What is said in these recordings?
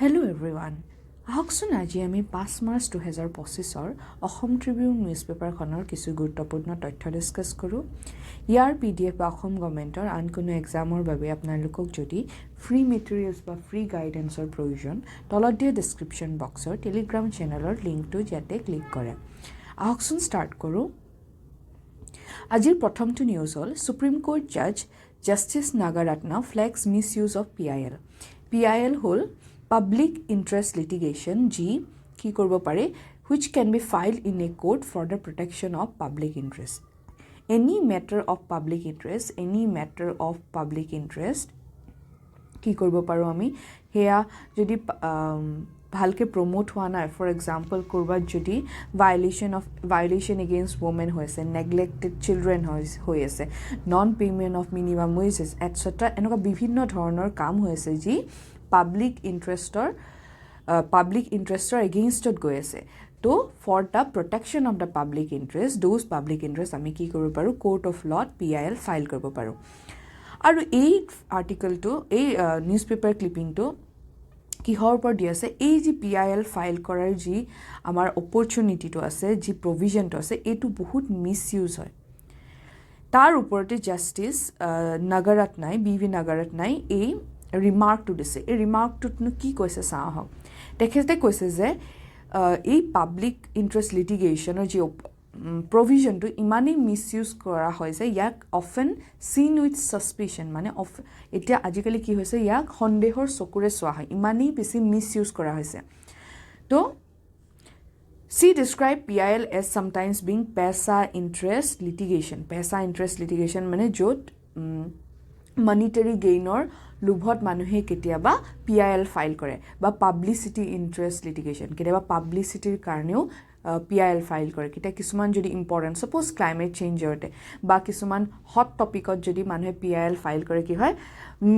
Hello everyone. আহকচোন আজি আমি 5 মাৰ্চ 2025 অসম ট্ৰিবিউন নিউজপেপাৰখনৰ কিছু গুৰুত্বপূৰ্ণ তথ্য ডিসকাস কৰো। ইয়াৰ পিডিএফ বা অসম গভৰ্ণমেণ্টৰ আন কোনো এক্সামৰ বাবে আপোনালোকক যদি ফ্ৰী মেটেৰিয়েলছ বা ফ্ৰী গাইডেন্সৰ প্ৰয়োজন তলত দিয়া ডেসক্ৰিপচন বক্সৰ টেলিগ্ৰাম চেনেলৰ লিংকটো ইয়াতে ক্লিক কৰে। আহকচোন ষ্টাৰ্ট কৰো। আজিৰ প্ৰথমটো নিউজ হ'ল সুপ্ৰিম কোৰ্ট জাজ justice Nagarathna flags misuse of PIL। PIL হ'ল Public Interest Litigation যি কি কৰিব পাৰে which can be filed in a court for the protection of public interest. Any matter of public interest কি কৰিব পাৰো আমি হেয়া যদি ভালকে প্ৰমোট হোৱা নাই ফৰ এক্সাম্পল কৰবাত যদি violation against women হৈছে neglected children হৈ আছে non payment of minimum wages etc. এনেকুৱা বিভিন্ন ধৰণৰ কাম হৈছে যি public interestor against গৈ আছে তো for the protection of the public interest those public interest আমি কি কৰিব পাৰো court of law PIL file কৰিব পাৰো আৰু এই আৰ্টিকেলটো এই নিউজপেপাৰ ক্লিপিংটো কিহৰ ওপৰত দি আছে এই যি PIL ফাইল কৰাৰ যি আমাৰ অপৰচুনিটিটো আছে যি প্ৰভিজনটো আছে এটো বহুত মিসইউজ হয় তাৰ ওপৰতে জাস্টিস নাগাৰাত্নাই BV নাগাৰাত্নাই এই ৰিমাৰ্কটো দিছে এই ৰিমাৰ্কটোনো কি কৈছে চাও হক তেখেতে কৈছে যে এই পাব্লিক ইন্টাৰেষ্ট লিটিগেশ্যনৰ যি প্ৰভিজনটো ইমানেই মিসইউজ কৰা হয় যে ইয়াক অফেন সিন উইথ সাসপিশন মানে এতিয়া আজিকালি কি হৈছে ইয়াক সন্দেহৰ চকুৰে চোৱা হয় ইমানেই বেছি মিসইউজ কৰা হৈছে তো She described PIL as sometimes being paisa interest litigation মানে য'ত monetary gainor লুভত মানুহে কেতিয়াবা PIL ফাইল কৰে বা পাবলিসিটি ইন্টাৰেষ্ট লিটিগেশ্যন কেতিয়াবা পাবলিসিটিৰ কাৰণেও PIL ফাইল কৰে কেতিয়া কিছুমান যদি ইম্পৰ্টেন্ট সাপোজ ক্লাইমেট চেঞ্জৰতে বা কিছুমান হট টপিকত যদি মানুহে PIL ফাইল কৰে কি হয়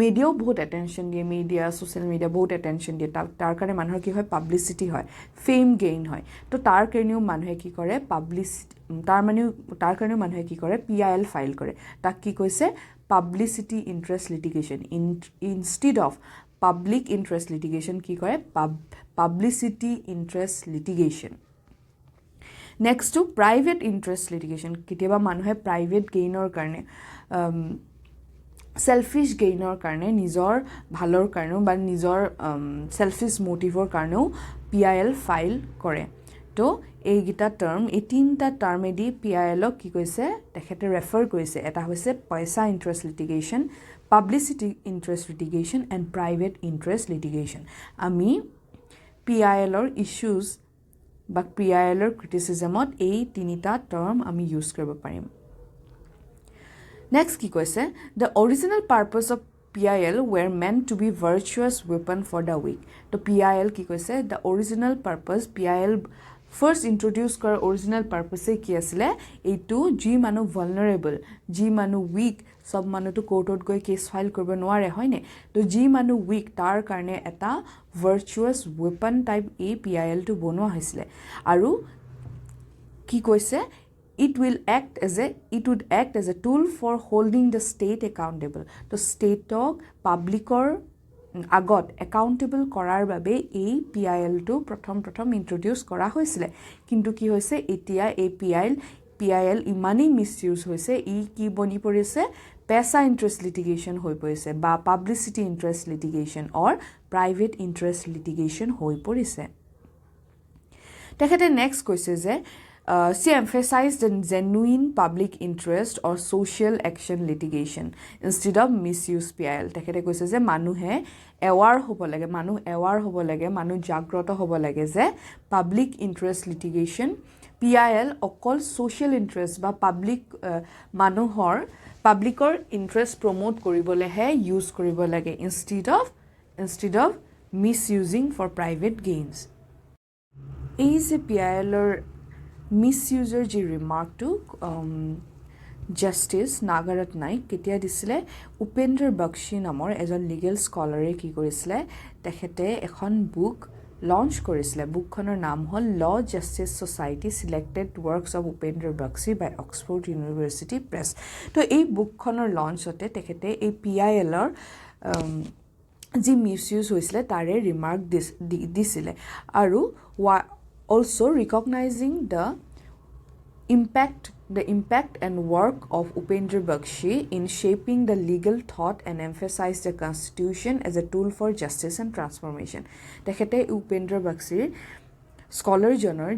মিডিয়াও বহুত এটেনশন দিয়ে মিডিয়া সোশ্যাল মিডিয়া বহুত এটেনশন দিয়ে তাৰ কাৰণে মানুহৰ কি হয় পাবলিসিটি হয় ফেম গেইন হয় তো তাৰ কাৰণেও মানুহে কি কৰে পাবলিসিটি তাৰ কাৰণেও মানুহে কি কৰে PIL ফাইল কৰে তাক কি কৈছে publicity interest litigation instead of public interest litigation কি কৰে publicity interest litigation next to private interest litigation কেতিয়াবা মানুহে private gainৰ কাৰণে selfish gainৰ কাৰণে নিজৰ ভালৰ কাৰণেও বা নিজৰ selfish motiveৰ কাৰণেও PIL ফাইল কৰে তো এই গিটা টাৰ্ম এই তিনটা টাৰ্মেদি PIL কি কৈছে তেখেতে ৰেফাৰ কৰিছে এটা হৈছে পইচা interest litigation publicity interest litigation and private interest litigation আমি PIL ৰ ইস্যুজ বা PIL ৰ ক্ৰিটিসিজমত এই তিনিটা টাৰ্ম আমি ইউজ কৰিব পাৰিম নেক্সট কি কৈছে the original purpose of PIL were meant to be virtuous weapon for the weak তো PIL কি কৈছে the original purpose PIL First introduce कर original purpose কি আছিলে এইটো জি মানু vulnerable জি মানু weak সব মানু তো কোৰ্টত গৈ কেস ফাইল কৰিব নোৱাৰে হয়নে তো জি মানু weak তাৰ কাৰণে এটা virtuous weapon type a PIL to বনোৱা হৈছিলে আৰু কি কৈছে it would act as a tool for holding the state accountable তো stateক publicৰ আগত একাউন্টেবল কৰাৰ বাবে এই PIL টো প্ৰথম ইন্ট্ৰোডিউস কৰা হৈছিল কিন্তু কি হৈছে এতিয়া এই PIL ইমানেই মিসইউজ হৈছে ই কি বনি পৰিছে পেছা ইন্টাৰেষ্ট লিটিগেশ্যন হৈ পৰিছে বা পাবলিসিটি ইন্টাৰেষ্ট লিটিগেশ্যন অৰ প্ৰাইভেট ইন্টাৰেষ্ট লিটিগেশ্যন হৈ পৰিছে তেখেতে নেক্সট কৈছে যে she emphasized the genuine public interest or social action litigation instead of misuse PIL তেখেতে কৈছে যে মানুহে এৱাৰ হ'ব লাগে মানুহ জাগ্ৰত হ'ব লাগে যে পাব্লিক ইন্টাৰেষ্ট লিটিগেশ্যন PIL অকল social interest বা পাব্লিকৰ ইন্টাৰেষ্ট প্ৰমোট কৰিবলৈহে ইউজ কৰিব লাগে instead of misusing for private gains এই যে PIL ৰ মিসইউজৰ যি ৰিমাৰ্কটো জাস্টিস নাগাৰাত্নাই কেতিয়া দিছিলে 𝒂𝒏𝒔 নামৰ এজন লিগেল স্কলাৰে কি কৰিছিলে তেখেতে এখন বুক লঞ্চ কৰিছিলে বুকখনৰ নাম হ'ল law justice society selected works of 𝒂𝒏𝒔 by Oxford university press তো এই বুকখনৰ লঞ্চতে তেখেতে এই PIL ৰ যি মিছইউজ হৈছিলে তাৰে ৰিমাৰ্ক দিছিলে আৰু also recognizing the impact and work of 𝒂𝒏𝒔𝒕 in shaping the legal thought and emphasize the constitution as a tool for justice and transformation. তেখেতে 𝒂𝒏𝒔𝒕ৰ স্কলাৰজনৰ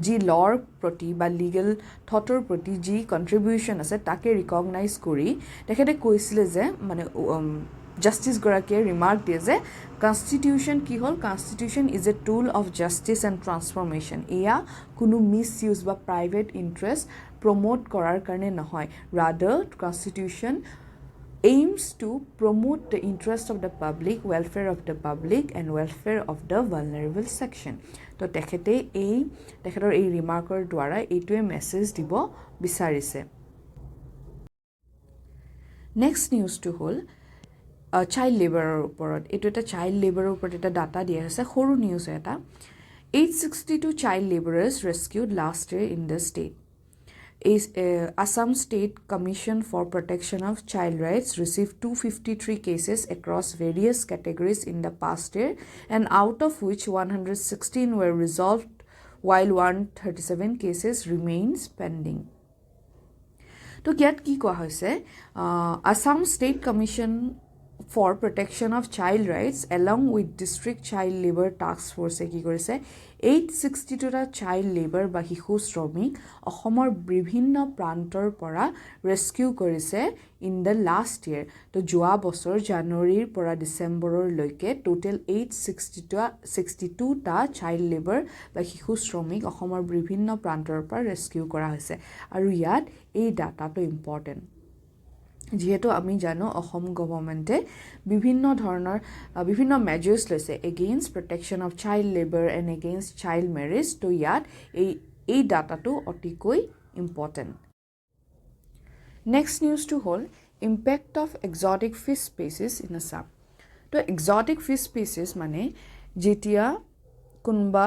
যি ল'ৰ প্ৰতি বা লিগেল থটৰ প্ৰতি যি কণ্ট্ৰিবিউশ্যন আছে তাকে ৰিকগনাইজ কৰি তেখেতে কৈছিলে যে মানে জাষ্টিছ গৰাকীয়ে ৰিমাৰ্ক দিয়ে যে কনষ্টিটিউশ্যন কি হ'ল constitution is a tool of justice and transformation এয়া কোনো মিছ ইউজ বা প্ৰাইভেট ইণ্টাৰেষ্ট প্ৰমোট কৰাৰ কাৰণে নহয় ৰাদাৰ constitution aims to promote the interest of the public, welfare of the public and welfare of the vulnerable section. তো তেখেতৰ এই ৰিমাৰ্কৰ দ্বাৰা এইটোৱে মেছেজ দিব বিচাৰিছে নেক্সট নিউজটো হ'ল চাইল্ড লেবাৰৰ ওপৰত এইটো এটা চাইল্ড লেবাৰৰ ওপৰত এটা ডাটা দিয়া হৈছে সৰু নিউজ এটা 862 child laborers rescued last year in the state. Assam State Commission for Protection of Child Rights received 253 cases across various categories in the past year, and out of which 116 were resolved, while 137 cases remains pending. তো ইয়াত কি কোৱা হৈছে Assam State Commission for Protection of Child Rights along with District Child Labor Task Force কি কৰিছে 862টা child labour বা শিশু শ্ৰমিক অসমৰ বিভিন্ন প্ৰান্তৰ পৰা ৰেস্কিউ কৰিছে ইন দ্য লাষ্ট ইয়েৰ তো যোৱা বছৰ জানুৱাৰীৰ পৰা ডিচেম্বৰলৈকে টোটেল 862টা চাইল্ড লেবাৰ বা শিশু শ্ৰমিক অসমৰ বিভিন্ন প্ৰান্তৰ পৰা ৰেস্কিউ কৰা হৈছে আৰু ইয়াত এই ডাটাটো ইম্পৰ্টেণ্ট যিহেতু আমি জানো অসম গভৰ্ণমেণ্টে বিভিন্ন মেজাৰ্ছ লৈছে against protection of child labour and against child marriage তো ইয়াত এই ডাটাটো অতিকৈ ইম্পৰ্টেণ্ট নেক্সট নিউজটো হ'ল impact of exotic fish species in Assam তো এক্সটিক ফিছ স্পেচিছ মানে যেতিয়া কোনোবা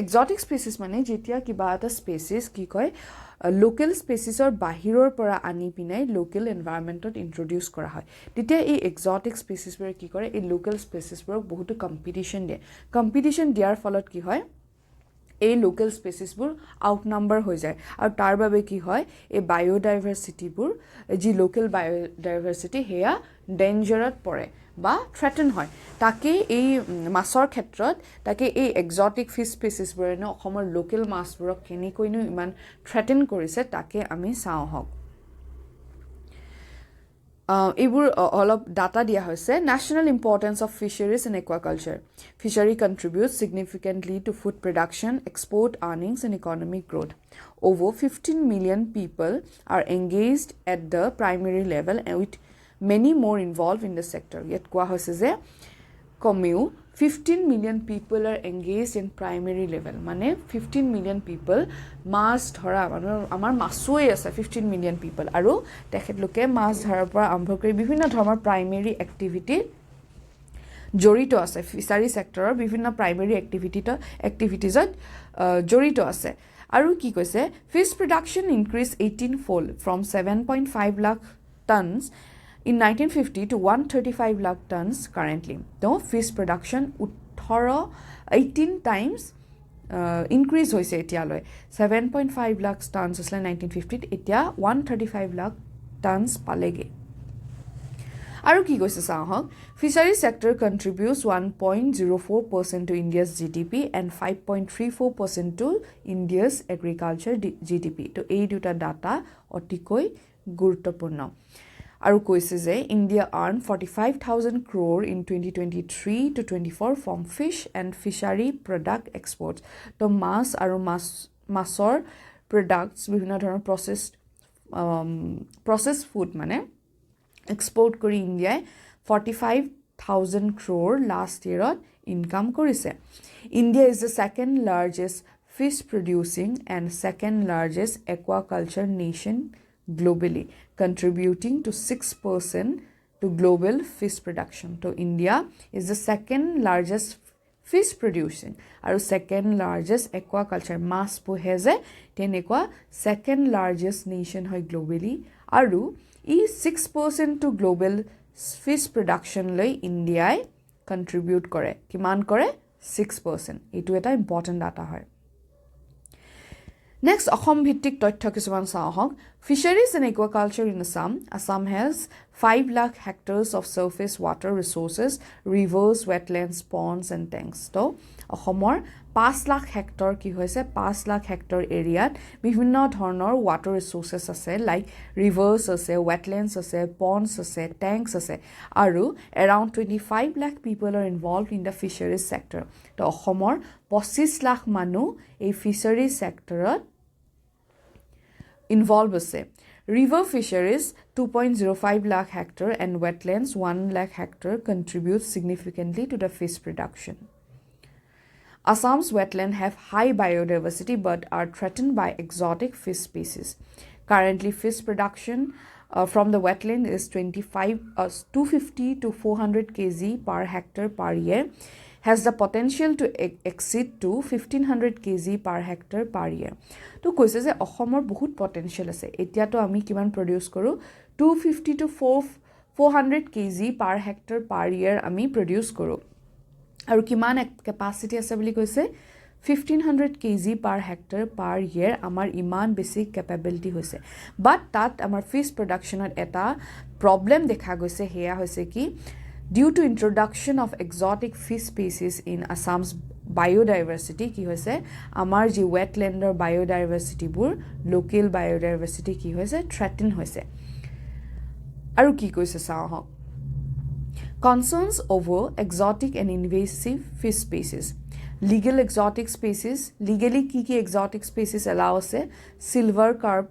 এক্সটিক স্পেচিছ মানে যেতিয়া কিবা এটা স্পেচিছ কি কয় লোকেল স্পেচিছৰ বাহিৰৰ পৰা আনি পিনাই লোকেল এনভাইৰনমেণ্টত ইন্ট্ৰডিউচ কৰা হয় তেতিয়া এই এক্সটিক স্পেচিছবোৰে কি কৰে এই লোকেল স্পেচিছবোৰক বহুতো কম্পিটিশ্যন দিয়াৰ ফলত কি হয় এই লোকেল স্পেচিছবোৰ আউটনাম্বাৰ হৈ যায় আৰু তাৰ বাবে কি হয় এই বায়োডাইভাৰ্চিটিবোৰ যি লোকেল বায়োডাইভাৰ্চিটি হেয়া ডেঞ্জাৰত পৰে বা থ্ৰেটেন হয় তাকে এই মাছৰ ক্ষেত্ৰত তাকে এই এক্সটিক ফিছ স্পেচিছবোৰে অসমৰ লোকেল মাছবোৰক কেনেকৈনো ইমান থ্ৰেটেন কৰিছে তাকে আমি চাওঁ হওক এইবোৰ অলপ ডাটা দিয়া হৈছে national importance of fisheries and aquaculture fishery contributes significantly to food production, export earnings and economic growth. Over 15 million people are engaged at the primary level and with many more involved in the sector. Yet কোৱা হৈছে যে কমেও 15 million people are engaged in primary level মানে 15 million people মাছ ধৰা আমাৰ মাছুৱে আছে 15 million people আৰু তেখেতলোকে মাছ ধৰাৰ পৰা আৰম্ভ কৰি বিভিন্ন ধৰণৰ প্ৰাইমেৰী এক্টিভিটি জড়িত আছে ফিচাৰী সেক্টৰৰ বিভিন্ন প্ৰাইমেৰী এক্টিভিটিজত জড়িত আছে আৰু কি কৈছে fish production increase 18-fold from 7.5 lakh tons in 1950 to 135 lakh tons currently. So, fish production 18 times increase hoise etialoi 7.5 lakh tons asle 1950 etia 135 lakh tons palege. Aru ki koise sahok fishery sector contributes 1.04% to India's GDP and 5.34% to India's agriculture GDP. To ei duta data otikoi gurutopurno. আৰু কৈছে যে India আৰ্ন 45,000 crore in 2023 to 24 from fish and fishery product exports. তো মাছ আৰু মাছৰ products বিভিন্ন ধৰণৰ processed food মানে export কৰি ইণ্ডিয়াই 45,000 crore last yearত ইনকাম কৰিছে India is the second largest fish producing and second largest aquaculture nation globally, contributing to 6% to global fish production. So India is the second largest fish producing and second largest aquaculture mass poheze tenekwa second largest nation hoy globally aru e 6% to global fish production লৈ ইণ্ডিয়াই contribute কৰে কিমান কৰে 6% এটো এটা important data হয় Next, Assam ভিত্তিক তথ্য কিছুমান চাওঁ হওক Fisheries and aquaculture in Assam. Assam has 5 lakh hectares of surface water resources, rivers, wetlands, ponds and tanks. So, Assamor 5 lakh hectare কি হৈছে 5 lakh hectare area বিভিন্ন ধৰণৰ water resources আছে like rivers আছে, wetlands আছে, ponds আছে, tanks আছে আৰু around 25 lakh people are involved in the fisheries sector. তো Assamor 25 lakh মানুহ এই fisheries sectorত involved আছে river fisheries 2.05 lakh hectare and wetlands 1 lakh hectare contribute significantly to the fish production Assam's wetlands have high biodiversity but are threatened by exotic fish species currently fish production from the wetland is 250 to 400 kg per hectare per year has the potential to exceed to 1500 kg per hectare per year. তো কৈছে যে অসমৰ বহুত potential আছে এতিয়া তো আমি কিমান প্ৰডিউস কৰো 250 to 400 kg per hectare per year আমি প্ৰডিউস কৰো আৰু কিমান ক্যাপাসিটি আছে বুলি কৈছে 1500 kg per hectare per year আমাৰ ইমান বেছি ক্যাপাবিলিটি হৈছে বাট তাত আমাৰ ফিশ প্ৰডাকশনত এটা প্ৰবলেম দেখা গৈছে হেয়া হৈছে কি Due to introduction of exotic fish species in Assam's biodiversity কি হৈছে আমাৰ যি wetlander biodiversity বুৰ local biodiversity কি হৈছে threaten হৈছে আৰু কি কৈছে চাও হক Concerns over exotic and invasive fish species Legal exotic species legally কি exotic species allow আছে silver carp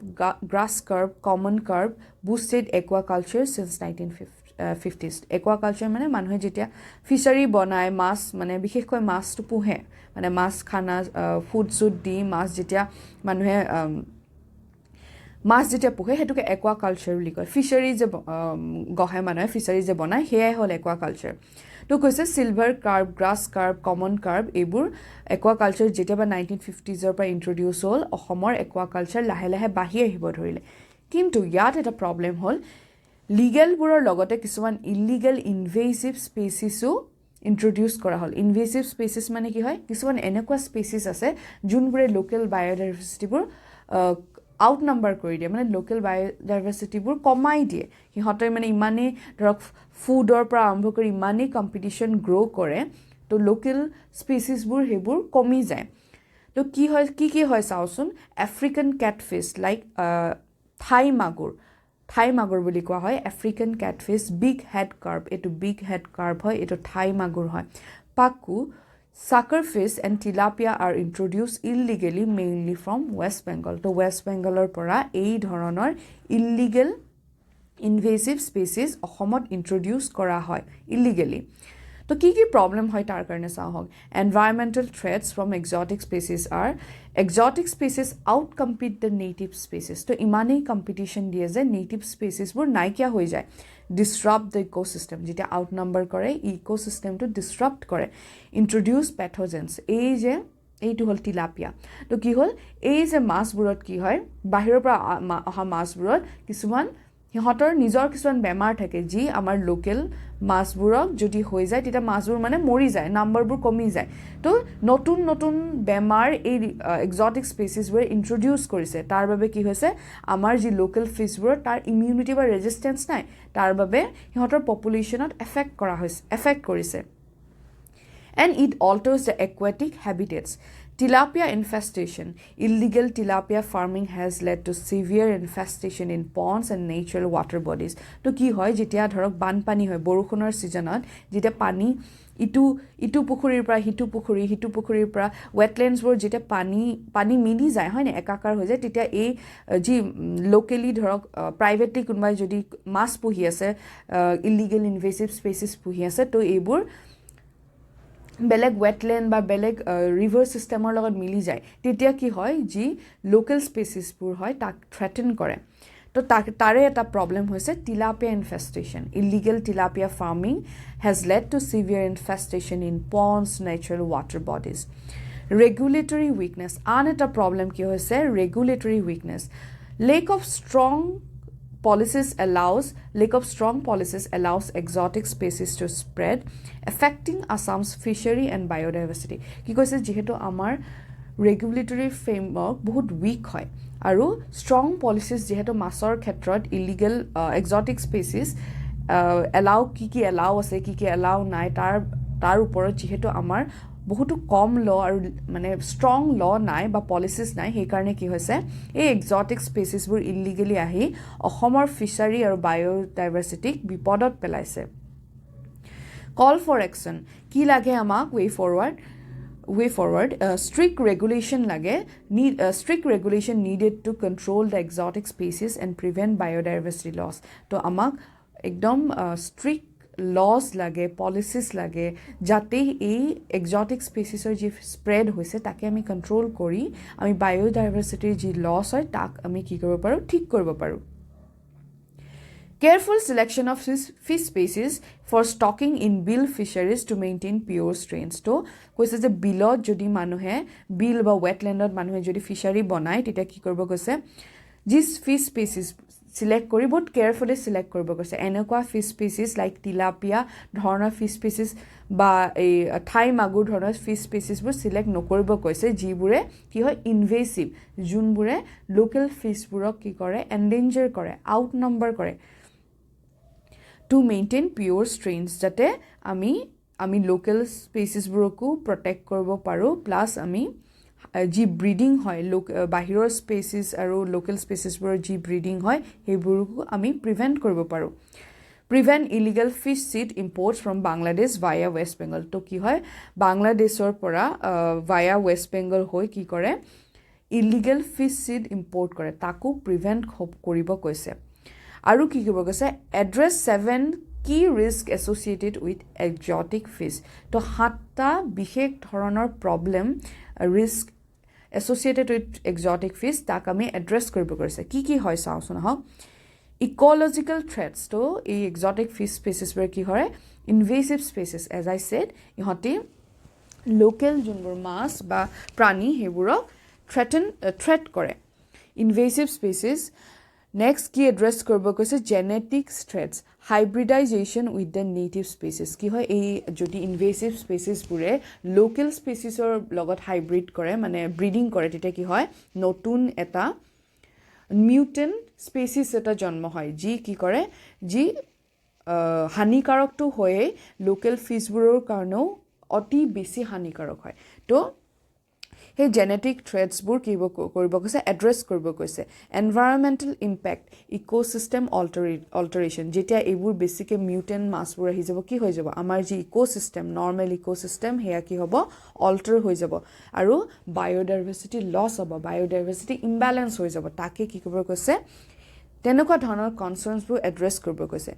grass carp common carp boosted aquaculture since 1950s aquaculture মানে মানুহে যেতিয়া ফিশাৰী বনায় মাছ মানে বিশেষকৈ মাছটো পোহে মানে মাছ খানা ফুড সুড দি মাছ যেতিয়া মানুহে মাছ যেতিয়া পোহে হেতুকে aquaculture বুলি কয় ফিশাৰী যে গহে মানুহে ফিশাৰী যে বনায় হেয়াই হল aquaculture তো কৈছে silver carp grass carp common carp এইবোৰ aquaculture যেতিয়া 1950s ৰ পৰা ইন্ট্ৰোডিউস হল অসমৰ aquaculture লাহে লাহে বাহি আহিব ধৰিলে কিন্তু ইয়াত এটা প্ৰবলেম হল legal বুৰৰ লগতে কিছুমান illegal invasive speciesও introduce কৰা হল invasive species মানে কি হয় কিছুমান এনেকুৱা species আছে যোনবোৰে local biodiversity বুৰ outnumber কৰি দিয়ে মানে local biodiversity বুৰ কমাই দিয়ে হিহঁতে মানে ইমানে ধৰক ফুডৰ পৰা আৰম্ভ কৰি ইমানে competition grow কৰে তো local species বুৰ হেবোৰ কমি যায় তো কি হয় চাওচোন African catfish like Thai magur বুলি কোৱা হয় African catfish big head carp এটো big head carp হয় এটো Thai magur হয় পাকু suckerfish and tilapia are introduced illegally mainly from West Bengal to West Bengal or পৰা এই ধৰণৰ illegal invasive species অসমত introduce কৰা হয় illegally তো কি problem হয় তাৰ কাৰণে চাও হক environmental threats from exotic species are exotic species outcompete the native species তো ইমানেই competition দিয়ে যে native species বোৰ নাইকিয়া হৈ যায় disrupt the ecosystem যেটা outnumber কৰে ecosystem to disrupt কৰে introduce pathogens এইটো হল tilapia তো কি হল এই যে মাছবোৰত কি হয় বাহিৰৰ পৰা অহা মাছবোৰত কিছুমান হিহঁতৰ নিজৰ কিছুমান বেমাৰ থাকে যি আমাৰ লোকেল মাছবোৰক যদি হৈ যায় তেতিয়া মাছবোৰ মানে মৰি যায় নাম্বাৰবোৰ কমি যায় তো নতুন বেমাৰ এই এক্সোটিক স্পেচিছবোৰ ইন্ট্ৰোডিউস কৰিছে তাৰ বাবে কি হৈছে আমাৰ যি লোকেল ফিশবোৰ তাৰ ইমিউনিটি বা ৰেজিস্ট্যান্স নাই তাৰ বাবে হিহঁতৰ পপুলেশনত এফেক্ট কৰিছে and it alters the aquatic habitats tilapia infestation illegal tilapia farming has led to severe infestation in ponds and natural water bodies to ki hoy jetia dhorok banpani hoy borukhonor seasonot jetia pani ইটু পুখুৰীৰ পৰা হিটু পুখুৰীৰ পৰা wetlands বোৰ যেটা পানী মিলি যায় হয় না একাকাৰ হৈ যায় তেতিয়া এই যি লোকেলি ধৰক প্ৰাইভেটলি কোনবাই যদি মাছ পুহি আছে ইলিগেল ইনভেসিভ স্পেচিছ পুহি আছে তো এইবোৰ বেলেগ wetland বা বেলেগ river systemৰ লগত মিলি যায় তেতিয়া কি হয় যি local species বোৰ হয় তাক threaten কৰে তো তাৰে এটা problem হৈছে tilapia infestation illegal tilapia farming has led to severe infestation in ponds natural water bodies regulatory weakness an eta problem ki hoise regulatory weakness lack of strong lack of strong policies allows exotic species to spread, affecting Assam's fishery and biodiversity. কি কৈছে যেহেতু আমাৰ regulatory framework বহুত weak হয় আৰু strong policies যেহেতু মাছৰ ক্ষেত্ৰত illegal exotic species allow কি allow আছে কি allow নাই তাৰ ওপৰত যেহেতু আমাৰ বহুতো কম ল আৰু মানে ষ্ট্ৰং ল নাই বা পলিচিছ নাই সেই কাৰণে কি হৈছে এই এক্সোটিক স্পেচিছবোৰ ইলিগেলি আহি অসমৰ ফিচাৰী আৰু বায়োডাইভাৰ্চিটিক বিপদত পেলাইছে কল ফৰ একশ্যন কি লাগে আমাক ৱে forward strict regulation lage strict regulation needed to control the exotic species and prevent biodiversity loss to amak ekdom strict laws lage policies lage jate ei exotic species or ji spread hoise take ami control kori ami biodiversity ji loss hoy tak ami ki koribo paru thik koribo paru Careful selection of fish species for stocking in bill fisheries to maintain pure strains. To koise je billot jodi manuhe bill ba wetlandot manuhe jodi fishery banai teta ki koribo koise this fish species select kori bahut carefully select koribo koise enekwa fish species like tilapia dhorna fish species ba thai magur dhorna fish species bur select nokoribo koise jibure ki hoy invasive junbure local fish burok ki kore endanger kore outnumber kore to maintain pure strains jate ami local species buroku protect koribo paru plus ami ji breeding hoy bahiror species aru local species bur ji breeding hoy heburuku ami prevent koribo paru prevent illegal fish seed imports from Bangladesh via West Bengal to ki hoy Bangladeshor pora via West Bengal hoy ki kore illegal fish seed import kore taku prevent koribo koise Aru ki kibo kase address 7 key risk associated with exotic fish. To hatta bishek thoronor problem risk associated with exotic fish tak ami address koribo korise. Ki hoy sao sona ha ecological threats to ei exotic fish species ber ki hore invasive species as I said ihoti local junbur mas ba prani heburok threat kore invasive species Next key address korbo koise genetic threats hybridization with the native species ki hoy ei jodi invasive species pure local species or logot hybrid kore mane breeding kore tete ki hoy notun eta mutant species eta janmo hoy ji ki kore ji hanikarok to hoye local fish buror karno oti besi hanikarok hoy to Hey genetic threats bur kibo koribo koise address koribo koise environmental impact ecosystem alteration jetia ebur basically mutant mass bur ahi jabo ki hoy jabo amar ji ecosystem normal ecosystem heya ki hobo alter hoy jabo aru biodiversity loss hobo biodiversity imbalance hoy jabo take ki koribo koise tenokwa dhonor concerns bur address koribo koise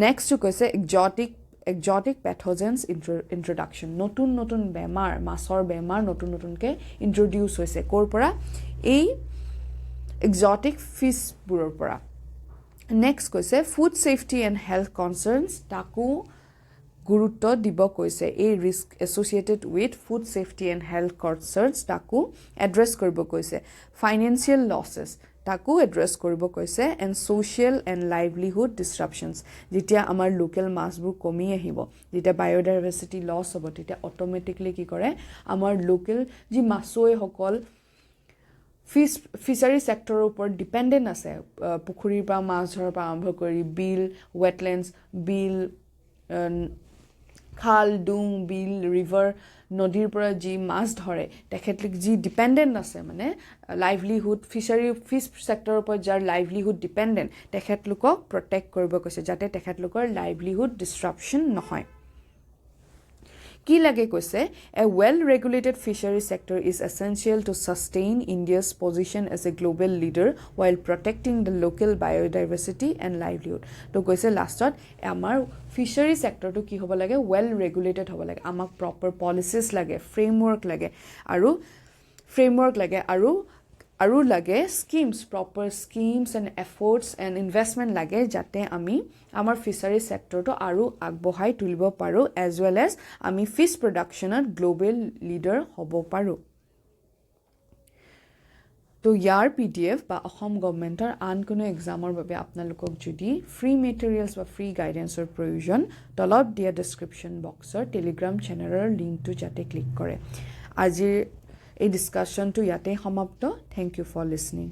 next to koise exotic pathogens introduction notun bemar masor bemar notun ke introduce hoise kor pora ei exotic fish buror pora next koise food safety and health concerns taku gurutto dibo koise ei risk associated with food safety and health concerns taku address koribo koise financial losses taku address koribo koise and social and livelihood disruptions jetia amar local massbur komi ahibo jetia biodiversity loss hobo tete automatically ki kore amar local ji masoi hokol fishery sector upor dependent ase pukhuri pa mas dhor pa ambho kori bill wetlands bill khal dung bill river নদীৰ পৰা G মাছ ধৰে তেখেতlik G dependent আছে মানে livelihood ফিশাৰী fish সেক্টৰৰ ওপৰত যাৰ livelihood dependent তেখেতলোকক protect কৰিব কৈছে যাতে তেখেতলোকৰ লাইভলিহুড ডিসৰাপশন নহয় কি লাগে কৈছে a well regulated fishery sector is essential to sustain India's position as a global leader while protecting the local biodiversity and livelihood to কৈছে লাষ্টত আমাৰ fishery sector to ki hobo lage well regulated hobo lage amak proper policies lage framework lage aru lage schemes proper schemes and efforts and investment lage jate ami amar fishery sector to aru agbohai tulibo paru as well as ami fish production at global leader hobo paru তো ইয়াৰ PDF বা অসম গভৰ্ণমেণ্টৰ আন কোনো এক্সামৰ বাবে আপোনালোকক যদি free materials বা free গাইডেন্সৰ প্ৰয়োজন তলত দিয়া ডেছক্ৰিপশ্যন বক্সৰ টেলিগ্ৰাম চেনেলৰ লিংকটো যাতে ক্লিক কৰে আজিৰ এই ডিছকাশ্যনটো ইয়াতে সমাপ্ত থ্যাংক ইউ ফৰ লিসনিং